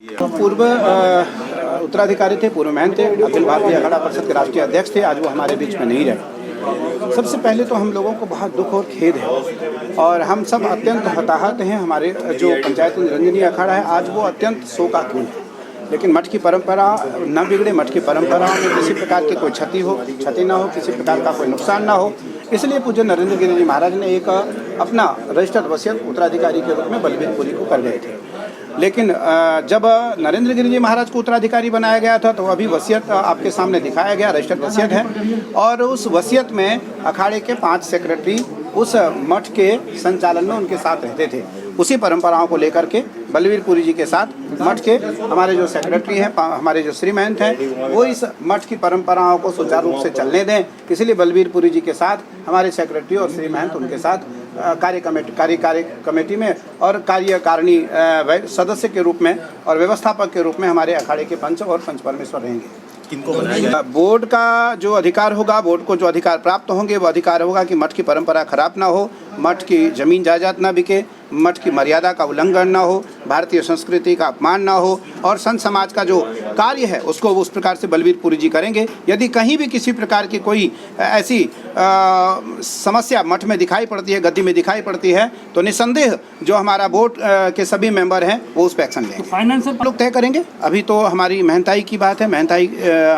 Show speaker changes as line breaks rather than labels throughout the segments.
पूर्व उत्तराधिकारी थे, पूर्व महंत थे, अखिल भारतीय अखाड़ा परिषद के राष्ट्रीय अध्यक्ष थे। आज वो हमारे बीच में नहीं रहे। सबसे पहले तो हम लोगों को बहुत दुख और खेद है और हम सब अत्यंत हताहत हैं। हमारे जो पंचायत निरंजनी अखाड़ा है आज वो अत्यंत शोकाकुल है। लेकिन मठ की परंपरा न बिगड़े, मठ की परंपराओं में किसी प्रकार की कोई क्षति ना हो, किसी प्रकार का कोई नुकसान ना हो, इसलिए पूज्य नरेंद्र गिरि जी महाराज ने एक अपना रजिस्टर्ड वसीयत उत्तराधिकारी के रूप में बलबीर पुरी को कर गए थे। लेकिन जब नरेंद्र गिरि जी महाराज को उत्तराधिकारी बनाया गया था तो अभी वसीयत आपके सामने दिखाया गया, रजिस्टर्ड वसीयत है और उस वसीयत में अखाड़े के 5 सेक्रेटरी उस मठ के संचालन में उनके साथ रहते थे। उसी परंपराओं को लेकर के बलबीर पुरी जी के साथ मठ के हमारे जो सेक्रेटरी हैं, हमारे जो श्री महंत हैं, वो इस मठ की परंपराओं को सुचारू रूप से चलने दें। इसलिए बलबीर पुरी जी के साथ हमारे सेक्रेटरी और श्री महंत उनके साथ कार्य कमेटी में और कार्यकारिणी सदस्य के रूप में और व्यवस्थापक के रूप में हमारे अखाड़े के पंच और पंच परमेश्वर रहेंगे।
किनको बनाएंगे?
बोर्ड का जो अधिकार होगा, बोर्ड को जो अधिकार प्राप्त होंगे वो अधिकार होगा कि मठ की परंपरा खराब ना हो, मठ की जमीन जायदाद ना बिके, मठ की मर्यादा का उल्लंघन ना हो, भारतीय संस्कृति का अपमान ना हो और संत समाज का जो कार्य है उसको उस प्रकार से बलबीर पुरी जी करेंगे। यदि कहीं भी किसी प्रकार की कोई ऐसी समस्या मठ में दिखाई पड़ती है, गद्दी में दिखाई पड़ती है, तो निसंदेह जो हमारा बोर्ड के सभी मेंबर हैं वो उस पर एक्शन लेंगे।
फाइनेंशियल
लोग तय करेंगे। अभी तो हमारी महंताई की बात है, महंताई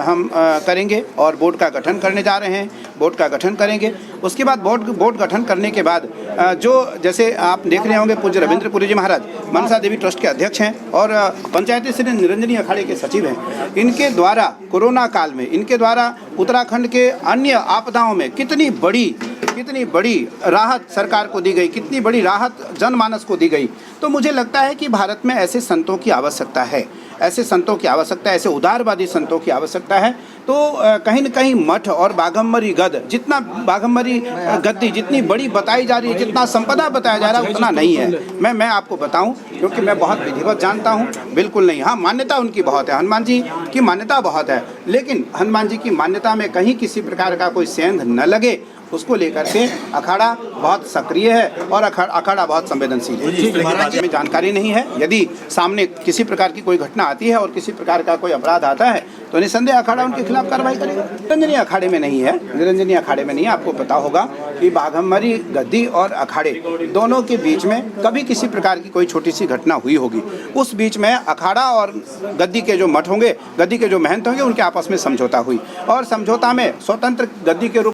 हम करेंगे और बोर्ड का गठन करने जा रहे हैं। बोर्ड का गठन करेंगे, उसके बाद बोर्ड गठन करने के बाद जो जैसे आप देख रहे होंगे पूज्य रविंद्र पुरी जी महाराज मनसा देवी ट्रस्ट के अध्यक्ष हैं और पंचायती श्री निरंजनी अखाड़े के सचिव हैं। इनके द्वारा कोरोना काल में इनके द्वारा उत्तराखंड के अन्य आपदाओं में कितनी बड़ी राहत सरकार को दी गई, कितनी बड़ी राहत जनमानस को दी गई। तो मुझे लगता है कि भारत में ऐसे संतों की आवश्यकता है, ऐसे संतों की आवश्यकता है, ऐसे उदारवादी संतों की आवश्यकता है। तो कहीं न कहीं मठ और बाघम्बरी गद्दी जितनी बड़ी बताई जा रही है, जितना संपदा बताया जा रहा है उतना नहीं है। मैं आपको बताऊं क्योंकि मैं बहुत विधिवत जानता हूं, बिल्कुल नहीं। हाँ, मान्यता उनकी बहुत है, हनुमान जी की मान्यता बहुत है, लेकिन हनुमान जी की मान्यता में कहीं किसी प्रकार का कोई सेंध न लगे उसको लेकर के अखाड़ा बहुत सक्रिय है और अखाड़ा बहुत संवेदनशील है। में जानकारी नहीं है। यदि सामने किसी प्रकार की कोई घटना आती है और किसी प्रकार का कोई अपराध आता है तो निसंदेह अखाड़ा उनके खिलाफ कार्रवाई करेगा। निरंजनी अखाड़े में नहीं है, निरंजनी अखाड़े में नहीं है। आपको पता होगा कि बाघम्बरी गद्दी और अखाड़े दोनों के बीच में कभी किसी प्रकार की कोई छोटी सी घटना हुई होगी, उस बीच में अखाड़ा और गद्दी के जो मठ होंगे, गद्दी के जो महंत होंगे, उनके आपस में समझौता हुई और समझौता में स्वतंत्र गद्दी के रूप